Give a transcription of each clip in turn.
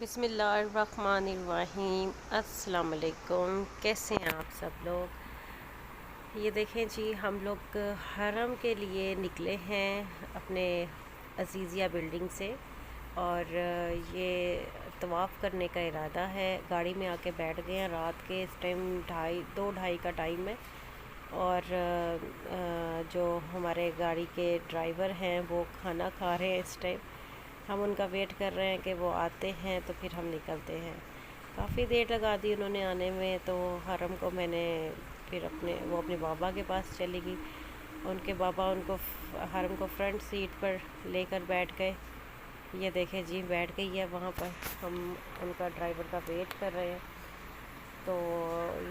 بسم اللہ الرحمن الرحیم۔ السلام علیکم، کیسے ہیں آپ سب لوگ؟ یہ دیکھیں جی، ہم لوگ حرم کے لیے نکلے ہیں اپنے عزیزیہ بلڈنگ سے، اور یہ طواف کرنے کا ارادہ ہے۔ گاڑی میں آ کے بیٹھ گئے ہیں، رات کے اس ٹائم 2:30 کا ٹائم ہے، اور جو ہمارے گاڑی کے ڈرائیور ہیں وہ کھانا کھا رہے ہیں اس ٹائم۔ ہم ان کا ویٹ کر رہے ہیں کہ وہ آتے ہیں تو پھر ہم نکلتے ہیں۔ کافی دیر لگا دی انہوں نے آنے میں، تو حرم کو میں نے پھر وہ اپنے بابا کے پاس چلی گئی۔ ان کے بابا ان کو حرم کو فرنٹ سیٹ پر لے کر بیٹھ گئے۔ یہ دیکھیں جی، بیٹھ گئی ہے وہاں پر، ہم ان کا ڈرائیور کا ویٹ کر رہے ہیں۔ تو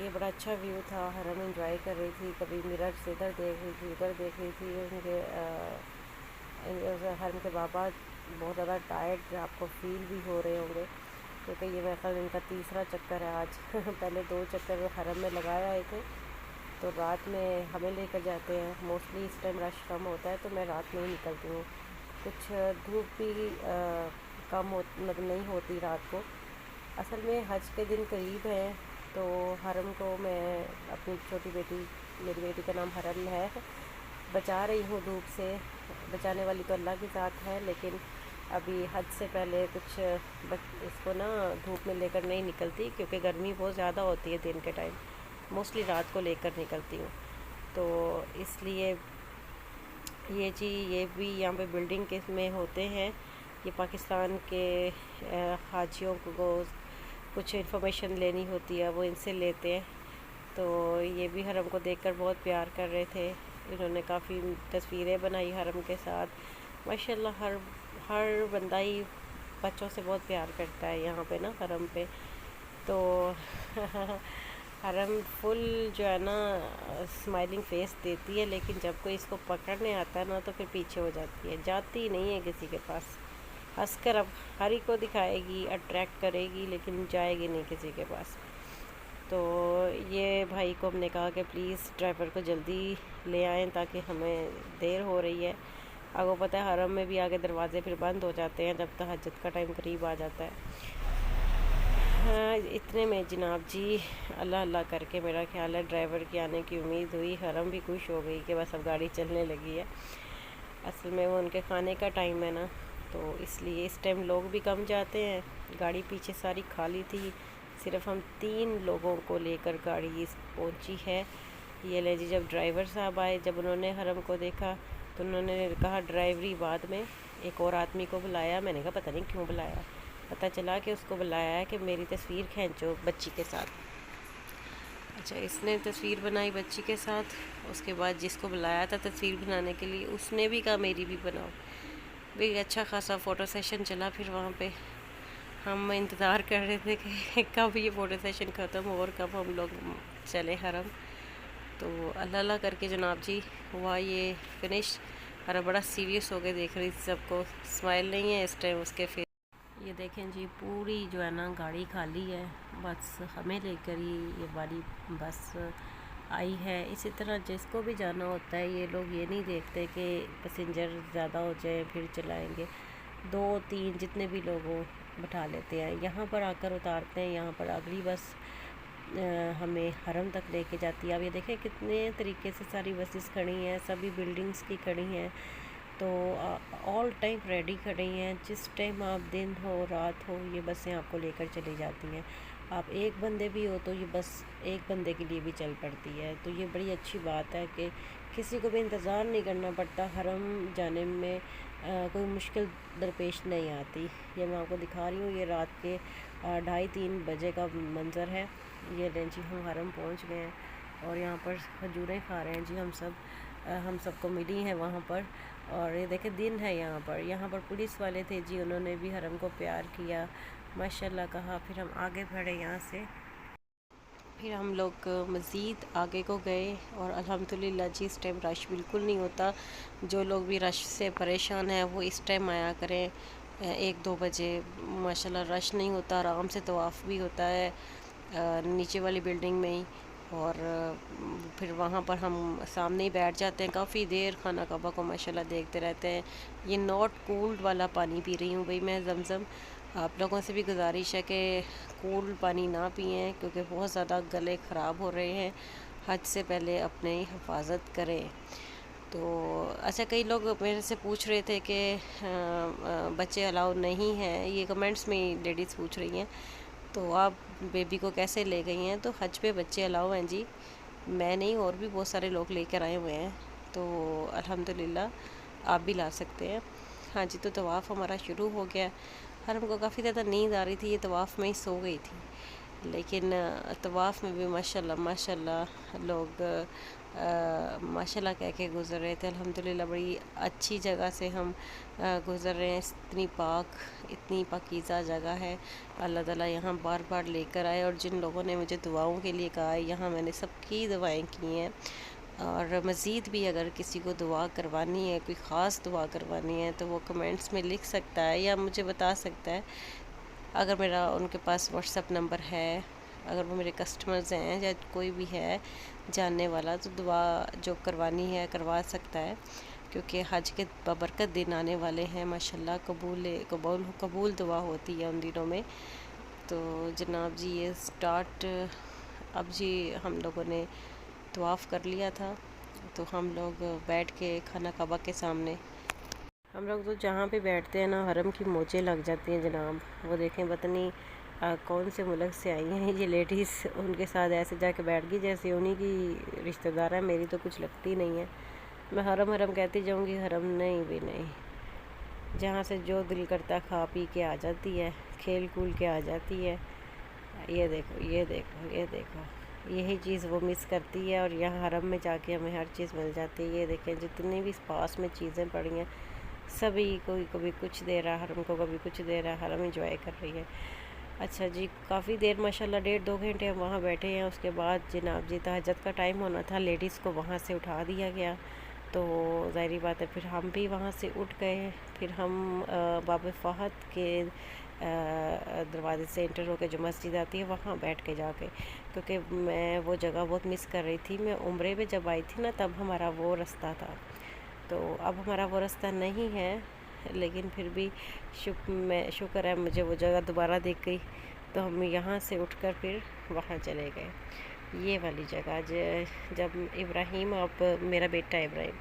یہ بڑا اچھا ویو تھا، حرم انجوائے کر رہی تھی، کبھی مرر سے ادھر دیکھ رہی تھی ادھر دیکھ رہی تھی۔ ان کے حرم کے بابا بہت زیادہ ٹائرڈ آپ کو فیل بھی ہو رہے ہوں گے، کیونکہ یہ میرے خیال ان کا تیسرا چکر ہے آج۔ پہلے 2 چکر حرم میں لگائے آئے تھے، تو رات میں ہمیں لے کر جاتے ہیں۔ موسٹلی اس ٹائم رش کم ہوتا ہے تو میں رات میں ہی نکلتی ہوں، کچھ دھوپ بھی کم نہیں ہوتی رات کو۔ اصل میں حج کے دن قریب ہیں، تو حرم کو میں اپنی چھوٹی بیٹی، میری بیٹی کا نام حرم ہے، بچا رہی ہوں دھوپ سے۔ بچانے والی تو اللہ کی ذات ہے، لیکن ابھی حج سے پہلے کچھ اس کو نا دھوپ میں لے کر نہیں نکلتی، کیونکہ گرمی بہت زیادہ ہوتی ہے دن کے ٹائم۔ موسٹلی رات کو لے کر نکلتی ہوں، تو اس لیے یہ بھی یہاں پہ بلڈنگ کے میں ہوتے ہیں۔ یہ پاکستان کے حاجیوں کو کچھ انفارمیشن لینی ہوتی ہے، وہ ان سے لیتے ہیں۔ تو یہ بھی حرم کو دیکھ کر بہت پیار کر رہے تھے، انہوں نے کافی تصویریں بنائی حرم کے ساتھ۔ ماشاءاللہ ہر بندہ ہی بچوں سے بہت پیار کرتا ہے یہاں پہ نا، حرم پہ تو حرم فل جو ہے نا اسمائلنگ فیس دیتی ہے، لیکن جب کوئی اس کو پکڑنے آتا ہے نا تو پھر پیچھے ہو جاتی ہے، جاتی نہیں ہے کسی کے پاس۔ ہنس کر اب ہر ایک کو دکھائے گی، اٹریکٹ کرے گی، لیکن جائے گی نہیں کسی کے پاس۔ تو یہ بھائی کو ہم نے کہا کہ پلیز ڈرائیور کو جلدی لے آئیں، تاکہ ہمیں دیر ہو رہی ہے۔ آپ کو پتہ ہے حرم میں بھی آگے دروازے پھر بند ہو جاتے ہیں جب تہجد کا ٹائم قریب آ جاتا ہے۔ ہاں، اتنے میں جناب جی اللہ اللہ کر کے میرا خیال ہے ڈرائیور کے آنے کی امید ہوئی، حرم بھی خوش ہو گئی کہ بس اب گاڑی چلنے لگی ہے۔ اصل میں وہ ان کے کھانے کا ٹائم ہے نا، تو اس لیے اس ٹائم لوگ بھی کم جاتے ہیں۔ گاڑی پیچھے ساری خالی تھی، صرف ہم 3 لوگوں کو لے کر گاڑی پہنچی ہے۔ یہ لے جی، جب ڈرائیور صاحب آئے، جب انہوں نے حرم کو دیکھا تو انہوں نے کہا ڈرائیوری بعد میں، ایک اور آدمی کو بلایا۔ میں نے کہا پتہ نہیں کیوں بلایا، پتہ چلا کہ اس کو بلایا ہے کہ میری تصویر کھینچو بچی کے ساتھ۔ اچھا، اس نے تصویر بنائی بچی کے ساتھ، اس کے بعد جس کو بلایا تھا تصویر بنانے کے لیے اس نے بھی کہا میری بھی بناؤ۔ بھی اچھا خاصا فوٹو سیشن چلا۔ پھر وہاں پہ ہم انتظار کر رہے تھے کہ کب یہ فوٹو سیشن ختم ہو اور کب ہم لوگ چلے حرم۔ تو اللہ اللہ کر کے جناب جی ہوا یہ فنش، اور بڑا سیریس ہو کے دیکھ رہی تھی سب کو، اسمائل نہیں ہے اس ٹائم اس کے فیس۔ یہ دیکھیں جی، پوری جو ہے نا گاڑی خالی ہے، بس ہمیں لے کر ہی یہ بڑی بس آئی ہے۔ اسی طرح جس کو بھی جانا ہوتا ہے، یہ لوگ یہ نہیں دیکھتے کہ پیسنجر زیادہ ہو جائے پھر چلائیں گے، 2-3 جتنے بھی لوگ ہوں بٹھا لیتے ہیں، یہاں پر آ کر اتارتے ہیں، یہاں پر اگلی بس ہمیں حرم تک لے کے جاتی ہے۔ اب یہ دیکھیں کتنے طریقے سے ساری بسز کھڑی ہیں، سبھی بلڈنگز کی کھڑی ہیں، تو آل ٹائم ریڈی کھڑی ہیں، جس ٹائم آپ دن ہو رات ہو یہ بسیں آپ کو لے کر چلی جاتی ہیں۔ آپ ایک بندے بھی ہو تو یہ بس ایک بندے کے لیے بھی چل پڑتی ہے، تو یہ بڑی اچھی بات ہے کہ کسی کو بھی انتظار نہیں کرنا پڑتا، حرم جانے میں کوئی مشکل درپیش نہیں آتی۔ یہ میں آپ کو دکھا رہی ہوں، یہ رات کے 2:30-3 بجے کا منظر ہے۔ یہ لیں جی، ہم حرم پہنچ گئے ہیں، اور یہاں پر کھجوریں کھا رہے ہیں جی ہم سب کو ملی ہیں وہاں پر۔ اور یہ دیکھیں دن ہے یہاں پر پولیس والے تھے جی، انہوں نے بھی حرم کو پیار کیا، ماشاءاللہ کہا۔ پھر ہم آگے بڑھے یہاں سے، پھر ہم لوگ مزید آگے کو گئے، اور الحمدللہ جی اس ٹائم رش بالکل نہیں ہوتا۔ جو لوگ بھی رش سے پریشان ہیں وہ اس ٹائم آیا کریں، 1-2 بجے، ماشاءاللہ رش نہیں ہوتا، آرام سے طواف بھی ہوتا ہے نیچے والی بلڈنگ میں ہی۔ اور پھر وہاں پر ہم سامنے ہی بیٹھ جاتے ہیں، کافی دیر خانہ کعبہ کو ماشاءاللہ دیکھتے رہتے ہیں۔ یہ ناٹ کولڈ والا پانی پی رہی ہوں بھئی میں، زمزم۔ آپ لوگوں سے بھی گزارش ہے کہ کول پانی نہ پئیں کیونکہ بہت زیادہ گلے خراب ہو رہے ہیں. حج سے پہلے اپنی حفاظت کریں. تو اچھا، کئی لوگ میرے سے پوچھ رہے تھے کہ بچے الاؤ نہیں ہیں، یہ کمنٹس میں لیڈیز پوچھ رہی ہیں، تو آپ بیبی کو کیسے لے گئی ہیں؟ تو حج پہ بچے الاؤ ہیں جی، میں نہیں اور بھی بہت سارے لوگ لے کر آئے ہوئے ہیں، تو الحمدللہ آپ بھی لا سکتے ہیں. ہاں جی، تو طواف ہمارا شروع ہو گیا. حرم کو کافی زیادہ نیند آ رہی تھی، یہ طواف میں ہی سو گئی تھی، لیکن طواف میں بھی ماشاءاللہ لوگ ماشاءاللہ کہہ کے گزر رہے تھے. الحمدللہ بڑی اچھی جگہ سے ہم گزر رہے ہیں. اتنی پاک، اتنی پاکیزہ جگہ ہے. اللہ تعالیٰ یہاں بار بار لے کر آئے، اور جن لوگوں نے مجھے دعاؤں کے لیے کہا ہے، یہاں میں نے سب کی دعائیں کی ہیں. اور مزید بھی اگر کسی کو دعا کروانی ہے، کوئی خاص دعا کروانی ہے، تو وہ کمنٹس میں لکھ سکتا ہے یا مجھے بتا سکتا ہے. اگر میرا ان کے پاس واٹس ایپ نمبر ہے، اگر وہ میرے کسٹمرز ہیں یا کوئی بھی ہے جاننے والا، تو دعا جو کروانی ہے کروا سکتا ہے، کیونکہ حج کے بابرکت دن آنے والے ہیں. ماشاءاللہ قبول دعا ہوتی ہے ان دنوں میں. تو جناب جی یہ سٹارٹ اب جی ہم لوگوں نے طواف کر لیا تھا، تو ہم لوگ بیٹھ کے خانہ کعبہ کے سامنے، ہم لوگ تو جہاں پہ بیٹھتے ہیں نا، حرم کی موجیں لگ جاتی ہیں جناب. وہ دیکھیں پتہ نہیں کون سے ملک سے آئی ہیں یہ لیڈیز، ان کے ساتھ ایسے جا کے بیٹھ گئی جیسے انہی کی رشتہ دار ہے. میری تو کچھ لگتی نہیں ہے. میں حرم کہتی جاؤں گی، حرم نہیں بھی نہیں. جہاں سے جو دل کرتا کھا پی کے آ جاتی ہے، کھیل کول کے آ جاتی ہے. یہ دیکھو یہ دیکھو یہ دیکھو، یہی چیز وہ مس کرتی ہے، اور یہاں حرم میں جا کے ہمیں ہر چیز مل جاتی ہے. یہ دیکھیں جتنی بھی پاس میں چیزیں پڑی ہیں، سبھی کوئی کبھی کچھ دے رہا حرم کو، کبھی کچھ دے رہا، حرم انجوائے کر رہی ہے. اچھا جی، کافی دیر ماشاءاللہ 1.5-2 گھنٹے ہم وہاں بیٹھے ہیں. اس کے بعد جناب جی تہجد کا ٹائم ہونا تھا، لیڈیز کو وہاں سے اٹھا دیا گیا. تو ظاہری بات ہے پھر ہم بھی وہاں سے اٹھ گئے. پھر ہم باب فہد کے دروازے سے انٹر ہو کے جو مسجد آتی ہے وہاں بیٹھ کے جا کے، کیونکہ میں وہ جگہ بہت مس کر رہی تھی. میں عمرے میں جب آئی تھی نا، تب ہمارا وہ رستہ تھا، تو اب ہمارا وہ رستہ نہیں ہے، لیکن پھر بھی شکر ہے مجھے وہ جگہ دوبارہ دیکھ گئی. تو ہم یہاں سے اٹھ کر پھر وہاں چلے گئے. یہ والی جگہ جب ابراہیم، آپ میرا بیٹا ابراہیم،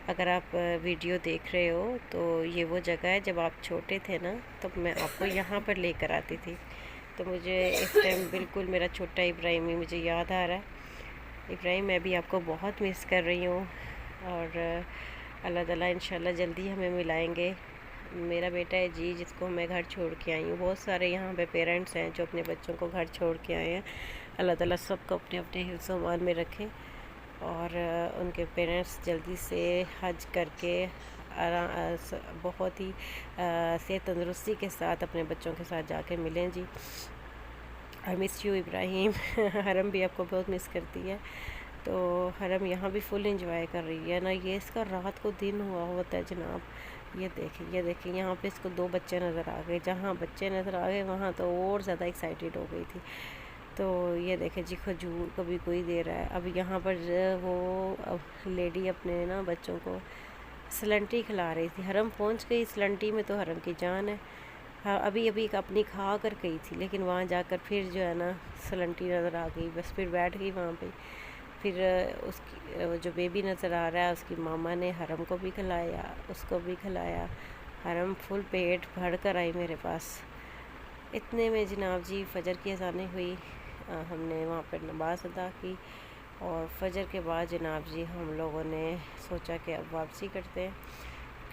اگر آپ ویڈیو دیکھ رہے ہو تو یہ وہ جگہ ہے جب آپ چھوٹے تھے نا، تب میں آپ کو یہاں پر لے کر آتی تھی. تو مجھے اس ٹائم بالکل میرا چھوٹا ابراہیم ہی مجھے یاد آ رہا ہے. ابراہیم میں بھی آپ کو بہت مس کر رہی ہوں، اور اللہ تعالیٰ انشاءاللہ جلدی ہمیں ملائیں گے. میرا بیٹا ہے جی، جس کو میں گھر چھوڑ کے آئی ہوں. بہت سارے یہاں پہ پیرنٹس ہیں جو اپنے بچوں کو گھر چھوڑ کے آئے ہیں. اللہ تعالیٰ سب کو اپنے اپنے حفظ و امان میں رکھیں، اور ان کے پیرنٹس جلدی سے حج کر کے بہت ہی صحت تندرستی کے ساتھ اپنے بچوں کے ساتھ جا کے ملیں جی. آئی مس یو ابراہیم. حرم بھی آپ کو بہت مس کرتی ہے. تو حرم یہاں بھی فل انجوائے کر رہی ہے نا. یہ اس کا رات کو دن ہوا ہوتا ہے جناب. یہ دیکھیں یہاں پہ اس کو 2 بچے نظر آ گئے. جہاں بچے نظر آ گئے وہاں تو اور زیادہ ایکسائٹیڈ ہو گئی تھی. تو یہ دیکھیں جی کھجور کبھی کوئی دے رہا ہے. اب یہاں پر وہ لیڈی اپنے نا بچوں کو سلنٹی کھلا رہی تھی. حرم پہنچ گئی، سلنٹی میں تو حرم کی جان ہے. ہاں ابھی اپنی کھا کر گئی تھی، لیکن وہاں جا کر پھر جو ہے نا سلنٹی نظر آ گئی، بس پھر بیٹھ گئی وہاں پہ. پھر اس کی جو بیبی نظر آ رہا ہے، اس کی ماما نے حرم کو بھی کھلایا، اس کو بھی کھلایا. حرم فل پیٹ بھر کر آئی میرے پاس. اتنے میں جناب جی فجر کی اذانیں ہوئی. ہم نے وہاں پر نماز ادا کی، اور فجر کے بعد جناب جی ہم لوگوں نے سوچا کہ اب واپسی کرتے ہیں،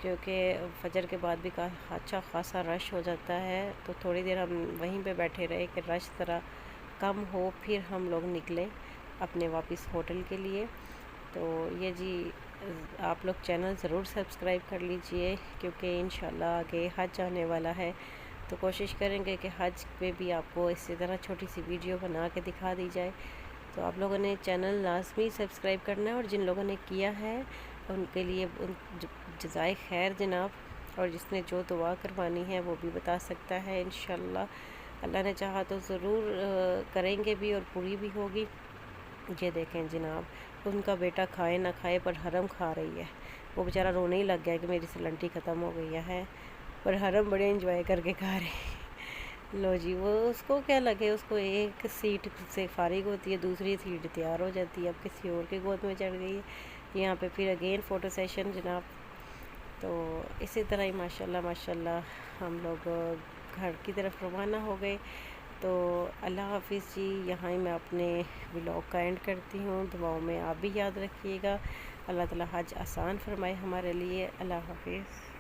کیونکہ فجر کے بعد بھی اچھا خاصا رش ہو جاتا ہے. تو تھوڑی دیر ہم وہیں پہ بیٹھے رہے کہ رش ذرا کم ہو، پھر ہم لوگ نکلے اپنے واپس ہوٹل کے لیے. تو یہ جی آپ لوگ چینل ضرور سبسکرائب کر لیجئے، کیونکہ انشاءاللہ آگے حج آنے والا ہے. تو کوشش کریں گے کہ حج پہ بھی آپ کو اسی طرح چھوٹی سی ویڈیو بنا کے دکھا دی جائے. تو آپ لوگوں نے چینل لازمی سبسکرائب کرنا ہے، اور جن لوگوں نے کیا ہے ان کے لیے جزائے خیر جناب. اور جس نے جو دعا کروانی ہے وہ بھی بتا سکتا ہے. انشاءاللہ اللہ نے چاہا تو ضرور کریں گے بھی، اور پوری بھی ہوگی. یہ دیکھیں جناب، ان کا بیٹا کھائے نہ کھائے پر حرم کھا رہی ہے. وہ بیچارہ رونے ہی لگ گیا کہ میری سلنٹی ختم ہو گئی ہے، پر حرم بڑے انجوائے کر کے کھا رہے ہیں. لو جی، وہ اس کو کیا لگے، اس کو ایک سیٹ سے فارغ ہوتی ہے، دوسری سیٹ تیار ہو جاتی ہے، اب کسی اور کے گود میں چڑھ گئی ہے، یہاں پہ پھر اگین فوٹو سیشن جناب۔ تو اسی طرح ہی ماشاء اللہ ہم لوگ گھر کی طرف روانہ ہو گئے۔ تو اللہ حافظ جی، یہاں ہی میں اپنے ولاگ کا اینڈ کرتی ہوں، دعاؤں میں آپ بھی یاد رکھیے گا۔ اللہ تعالیٰ حج آسان فرمائے ہمارے لیے۔ اللہ حافظ۔